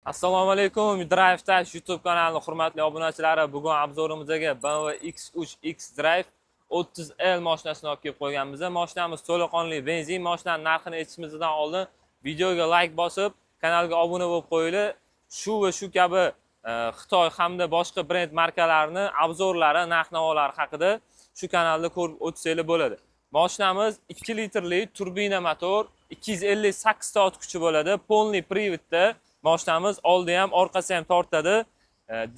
Assalomu alaykum, Drive Touch YouTube kanalining hurmatli obunachilari. Bugun obzorimizga BMW X3X Drive 30L mashinasini olib kelib qo'yganmiz. Mashinamiz to'laqonli benzin. Mashinaning narxini aytishimizdan oldin videoga like bosib, kanalga obuna bo'lib qo'yinglar. Shu va shu kabi Xitoy hamda boshqa brend markalarining obzorlari, narx-navolari haqida shu kanalda ko'rib o'tsanglar bo'ladi. Mashinamiz 2 litrli turbina motor, 258 ta ot kuchi bo'ladi, polniy prividda. Mashinamiz oldi ham, orqasi ham tortadi.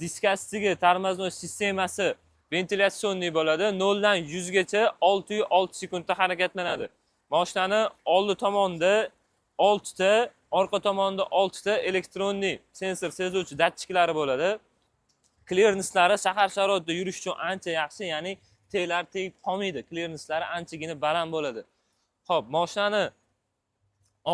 Diskasiga tormoznoy sistemasi ventilyatsionni bo'ladi. 0 dan 100 gacha 606 sekundda harakatlanadi. Mashinani oldi tomonda 6 ta, orqa tomonda 6 ta elektronli sensor sezuvchi datchiklari bo'ladi. Clearancelari shahar sharoitida yurish uchun ancha yaxshi, ya'ni teglar tegib qolmaydi. Clearancelari anchagina baland bo'ladi. Xo'p, mashinani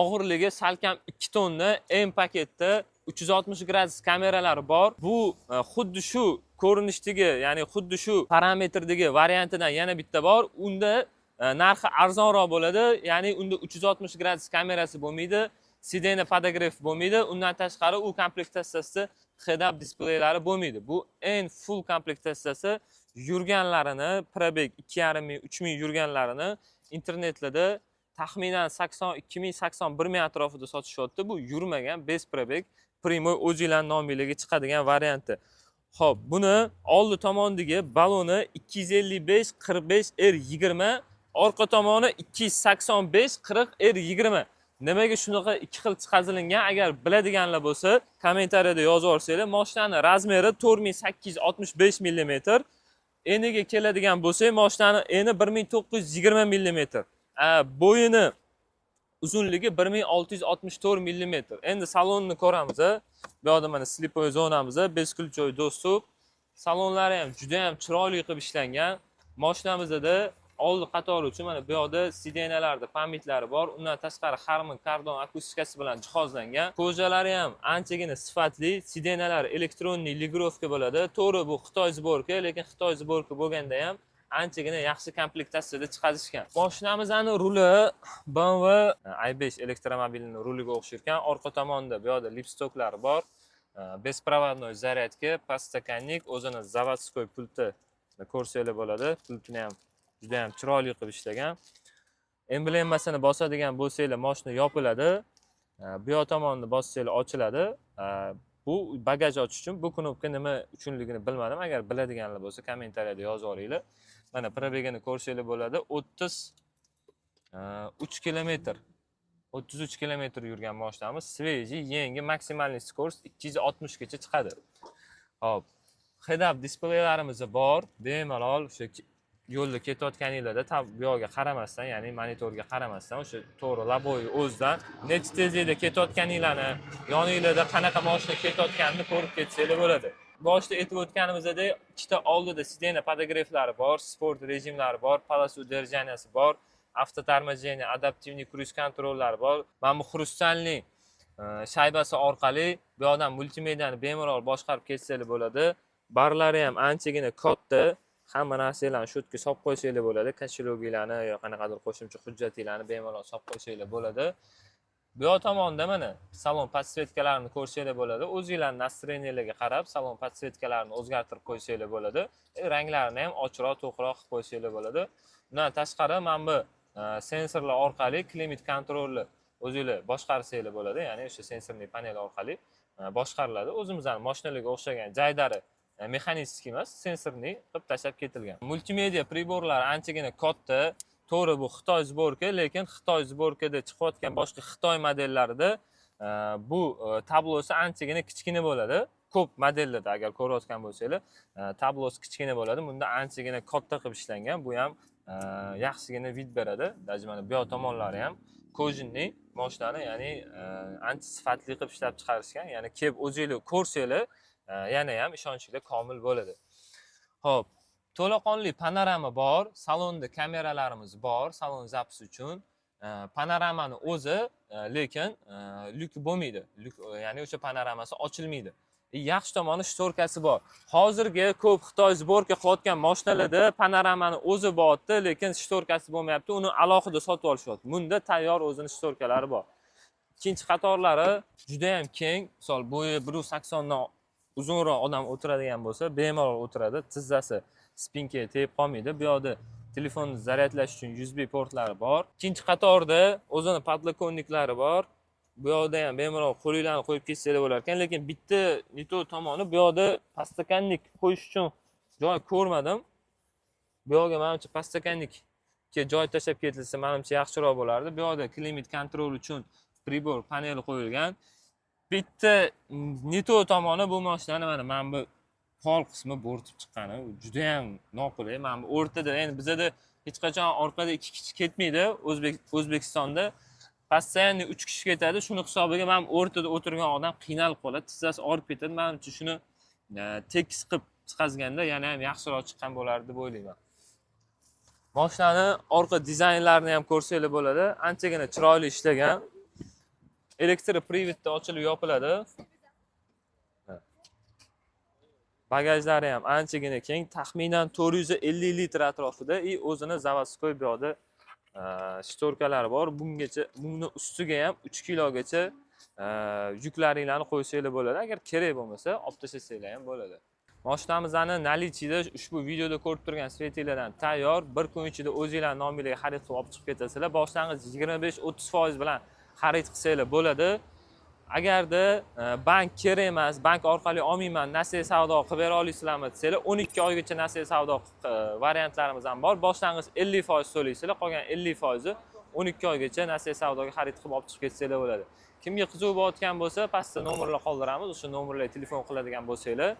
og'irligi salkam 2 tonna, M paketda 360 gradus kameralari bor. Bu xuddi shu ko'rinishdagi, ya'ni xuddi shu parametrdagi variantidan yana bitta bor. Unda narxi arzonroq bo'ladi, ya'ni unda 360 gradus kamerasi bo'lmaydi, sidena podograf bo'lmaydi. Undan tashqari u komplektatsiyasida head-up displeylari bo'lmaydi. Bu en full komplektatsiyasi. Yurganlarini, probeg 2500-3000 yurganlarini internetlarda taxminan 82.000-81.000 atrofida sotishyapti. Bu yurmagan best probeg primoy o'zingizlarning nomingizga chiqadigan varianti. Xo'p, buni oldi tomondagi baloni 255-45R20, orqa tomoni 285-40R20. Nimaga shunaqa ikki xil chiqazilingan? Agar biladiganlar bo'lsa, kommentariyada yozib olsanglar. Mashinaning razmeri 4865 mm. Eniga keladigan bo'lsak, mashinaning eni 1920 mm. Bo'yini uzunligi 1664 mm. Endi salonni ko'ramiz. Bu yerda mana slipoy zonamiz, beskulchoy do'stov. Salonlari ham juda ham chiroyli qilib ishlangan. Mashinamizda oldi qatori uchun mana bu yerda sidenalarda pamitlari bor. Undan tashqari Harman Kardon akustikasi bilan jihozlangan. Ko'jalari ham anchagina sifatli, sidenalar elektronli ligrovka bo'ladi. To'g'ri, bu Xitoy zborka, lekin Xitoy zborka bo'lganda ham anchagina yaxshi komplektatsiyada chiqarishgan. Mashinamizning ruli BMW i5 elektromobilining ruliga o'xshayotgan. Orqa tomonda bu yerda lipstoklari bor. Беспроводной zaryadka, podstakannik, o'zini zavodskoy pulti ko'rsanglar bo'ladi. Pultini ham juda ham chiroyli qilib ishlagan. Emblemasini bosadigan bo'lsanglar, mashina yopiladi. Bu yoq tomonni bossanglar ochiladi. Bu bagaj ochish uchun. Bu knopka nima uchunligini bilmadim. Agar biladiganlar bo'lsa, kommentariyada yozib olinglar. Mana probegini ko'rsanglar bo'ladi. 33 kilometr. 33 kilometr yurgan mashinamiz. Sveji, yangi, maksimalniy skorost 260 gacha chiqadi. Hop. Head-up displeylarimiz bor. Bemalol o'sha yo'lda ketayotganinglarda bu yoqqa qaramasdan, ya'ni monitorga qaramasdan, o'sha to'g'ri laboy o'zidan necha tezlikda ketayotganinglarni, yoningizda qanaqa mashina ketayotganini ko'rib ketsanglar bo'ladi. Boshida aytib o'tganimizdek, ikkita oldida sidena podograflari bor, sport rejimlari bor, polos udержанияsi bor, avtotormojение, adaptivniy kruiz kontrollari bor. Mana bu xrustalniy shaybasi orqali bu yoqdan multimediani bemalol boshqarib ketsanglar bo'ladi. Barlari ham anchagina katta. Hamma narsalarni shu yerga solib qo'ysanglar bo'ladi. Kashilogilarni yo qanaqadir qo'shimcha hujjatinglarni bemalol solib qo'ysanglar bo'ladi. Bu yoq tomonda mana salon podsvetkalarini ko'rsanglar bo'ladi. O'zingizlarning настроениyalarga qarab salon podsvetkalarini o'zgartirib qo'ysanglar bo'ladi. Ranglarini ham ochroq, to'qroq qilib qo'ysanglar bo'ladi. Bundan tashqari mana bu sensorlar orqali klimat kontrolni o'zingizlar boshqarsanglar bo'ladi. Ya'ni o'sha sensorli panel orqali boshqariladi. O'zimizning mashinalarga o'xshagan jaydari mexanistik emas, sensorli qilib tashlab ketilgan. Multimedia priborlari anchagina katta. To'g'ri, bu Xitoy zborka, lekin Xitoy zborkada chiqayotgan boshqa Xitoy modellarida bu tablosi anchagina kichkina bo'ladi. Ko'p modellarda agar ko'rayotgan bo'lsanglar, tablosi kichkina bo'ladi. Bunda anchagina katta qilib ishlangan. Bu ham yaxshigina vid beradi. Даже mana bu yoq tomonlari ham kojinli mashinani, ya'ni ancha sifatli qilib ishlab chiqarishgan. Ya'ni kelib o'zingizlar ko'rsanglar, yana ham ishonchinglar komil bo'ladi. Xo'p, to'laqonli panorama bor, salonda kameralarimiz bor, salon zapis uchun. Panoramani o'zi, lekin lyuk bo'lmaydi. Ya'ni o'sha panoramasi ochilmaydi. Yaxshi tomoni shtorkasi bor. Hozirgi ko'p Xitoy zborka qilayotgan mashinalarda panoramani o'zi bordi, lekin shtorkasi bo'lmayapti. Uni alohida sotib olishyapti. Bunda tayyor o'zini shtorkalari bor. Ikkinchi qatorlari juda ham keng. Misol bo'yi 180 dan uzunroq odam o'tiradigan bo'lsa, bemalol o'tiradi. Tizzasi spinkaga tegib qolmaydi. Bu yoqda telefonni zaryadlash uchun USB portlari bor. Ikkinchi qatorda o'zini podlokonniklari bor. Bu yoqda ham bemalol qo'linglarni qo'yib ketsanglar bo'lar ekan, lekin bitta neto tomoni bu yoqda pastakannik qo'yish uchun joy ko'rmadim. Bu yoqga menimcha pastakannikka joy tashlab ketilsa, menimcha yaxshiroq bo'lardi. Bu yoqda klimat kontrol uchun pribor paneli qo'yilgan. Bitta neto tomoni bu mashinani mana bu pol qismi bo'rtib chiqqani juda ham noqulay. Mana bu o'rtada, endi bizda hech qachon orqada 2 kishi ketmaydi. O'zbekistonda постоянно 3 kishi ketadi. Shuni hisobiga men o'rtada o'tirgan odam qiynalib qoladi, tizzasi og'rib ketadi. Menimcha shuni tekis qilib chiqazganda yana ham yaxshiroq chiqqan bo'lardi deb o'ylayman. Mashinani orqa dizaynlarini ham ko'rsanglar bo'ladi. Anchagina chiroyli ishlagan. Elektroprivodda ochilib yopiladi. Bagajlari ham anchagina keng, taxminan 450 litr atrofida o'zini заводской bu yoqda shtorkalari bor. Bunga ustiga ham 3 kilogacha yuklaringlarni qo'ysanglar bo'ladi. Agar kerak bo'lmasa, olib tashlasanglar ham bo'ladi. Mashinamizni nalichida ushbu videoda ko'rib turgan svetillardan tayyor. Bir kun ichida o'zingizlar nomingizga xarid qilib olib chiqib ketasizlar. Boshlang'ich 25-30% bilan xarid qilsanglar bo'ladi. Agarda bank kerak emas, bank orqali olmayman, nasiya savdo qilib bera olasizlarmi desanglar, 12 oygacha nasiya savdo variantlarimiz ham bor. Boshlang'ich 50% to'laysizlar, qolgan 50% 12 oygacha nasiya savdoga xarid qilib olib chiqib ketsanglar bo'ladi. Kimga qiziq bo'layotgan bo'lsa, pastda nomerlar qoldiramiz. O'sha nomerlarga telefon qiladigan bo'lsanglar,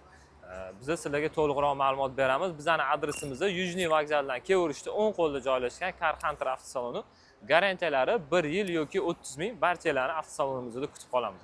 biz sizlarga to'liqroq ma'lumot beramiz. Bizning adresimiz Yujniy vokzaldan keverishda o'ng qo'lda joylashgan Car Hunter avtosaloni. Garantiyalari 1 yil yoki 30 ming. Barchalarni avtosalonimizda kutib qolamiz.